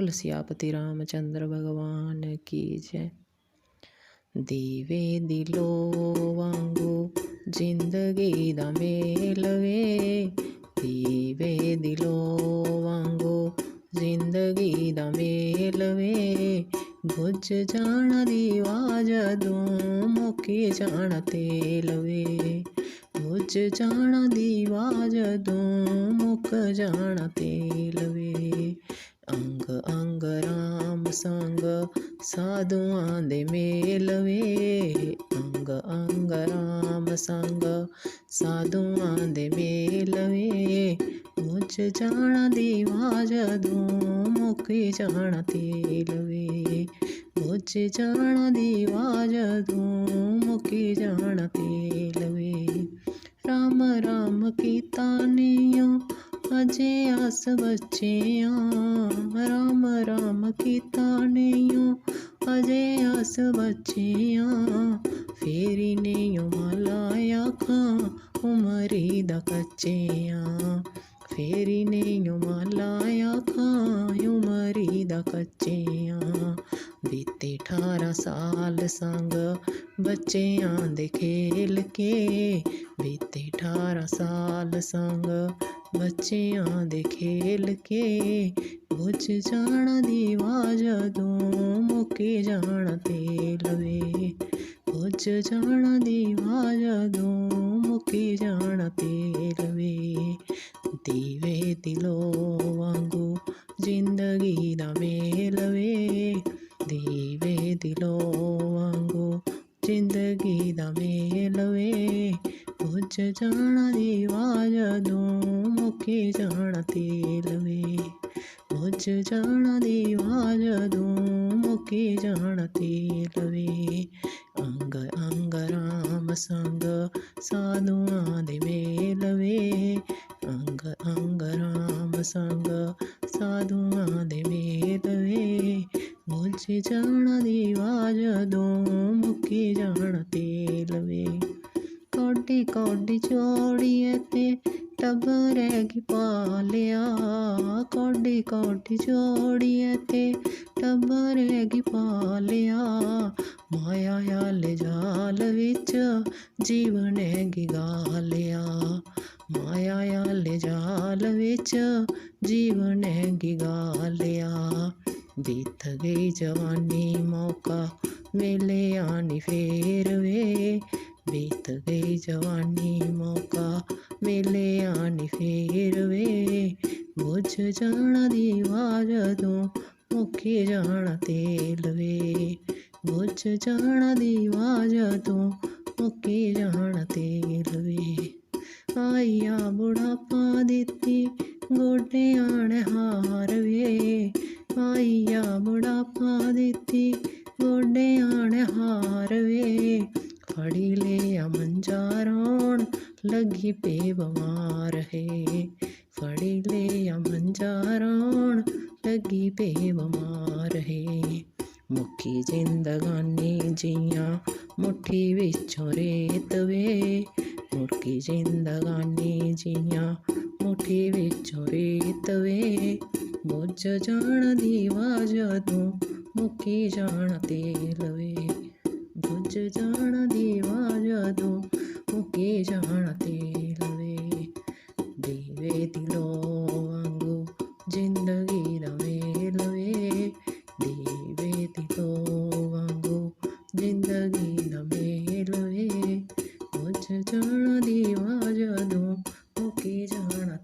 सियापति रामचंद्र भगवान की जय। दीवे दिलो वांगू जिंदगी दा मेल वे, दीवे दिलो वांगू जिंदगी दा मेल वे, बुझ जाना दीवा जदों मुक्की जाना तेल वे, बुझ जाना दीवा जदों मुक जाना तेल वे। अंग अंग राम संग साधुआं दे मेल वे, अंग अंग राम संग साधुआं दे मेल वे, बुझ जाना दीवा जदों मुक्की जाना तेल वे, बुझ जाना दीवा जदों मुक्की जाना तेल वे। राम राम कीता नियो अजे अस बच्चियां, राम राम कीता नियो अजे अस बच्चियां, फेरी नेयो माला आखां उमरी दा कच्चियां, फेरी नेयो माला आखां उमरी दा कच्चियां। बीते 18 साल संग बच्चियां दे खेल के, बीते 18 साल संग बच्चियां दे खेल के, बुझ जाना दीवा जदों मुक्की जाना तेल वे, बुझ जाना दीवा जदों मुक्की जाना तेल वे। दीवे दिलो वांगू जिंदगी दा मेल वे, दीवे दिलो वांगू जिंदगी दा मेल वे, बुझ जाना दीवा जदों मुक्की जाना तेल वे, बुझ जाना दीवा जदों मुक्की जाना तेल वे। अंग अंग राम संग साधुआं दे मेल वे, अंग अंग राम संग साधुआं दे मेल वे, बुझ जाना दीवा जदों मुक्की जाना तेल वे। कौडी कौडी जोड़िए ते टब्बरैगी पालिया, कौडी कौडी जोड़िए ते टब्बरैगी पालिया, माया आह्ले जाल विच जीवनैगी गालिया, माया आह्ले जाल विच जीवनैगी गालिया। बीत गई जवानी मौका मिलेआ नी फेर वे, बीत गई जवानी मौका मिलेआ नी फेर वे, बुझ जाना दीवा जदों मुक्की जाना तेल वे, बुझ जाना दीवा जदों मुक्की जाना तेल वे। आईया बुढ़ापा दित्ती गोड्डियां ने हार वे, आईया बुढ़ापा दित्ती गोड्डियां ने हार वे, फड़ी लिया मंजा रौन लगी पे बमार है, फड़ी लिया मंजा रौन लगी पे बमार है। मुक्की जिंदगानी जियां मुट्ठी विचों रेत वे, मुक्की जिंदगानी जियां मुट्ठी विचों रेत वे, बुझ जाना दीवा जदों मुक्की जाना तेल वे, बुझ जाना दीवा जदों मुक्की जाना तेल वे। दीवे दिलो वांगू जिंदगी दा मेल वे, दीवे दिलो वांगू जिंदगी दा मेल वे, बुझ जाना दीवा जदों मुक्की जाना